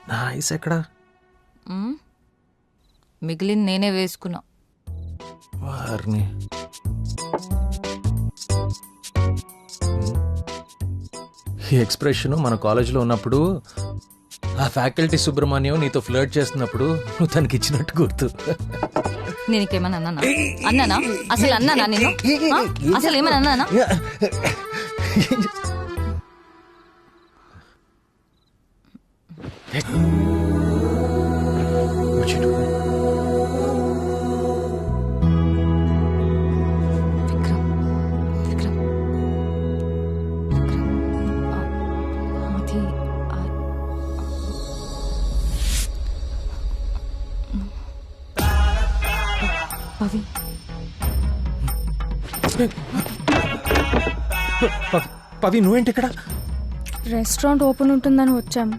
నా ఐస్ ఎక్కడా? మిగిలింది నేనే వేసుకున్నా. వారిని ఈ ఎక్స్ప్రెషన్ మన కాలేజీలో ఉన్నప్పుడు ఆ ఫ్యాకల్టీ సుబ్రహ్మణ్యం నీతో ఫ్లర్ట్ చేస్తున్నప్పుడు నువ్వు తనకి ఇచ్చినట్టు గుర్తు. నేను ఇంకేమన్నా అన్నానా? అసలు అన్నానా నేను? అసలు ఏమన్నా అన్నానా? పవి, పవి నువ్వేంటి ఇక్కడ? రెస్టారెంట్ ఓపెన్ ఉంటుందని వచ్చాం.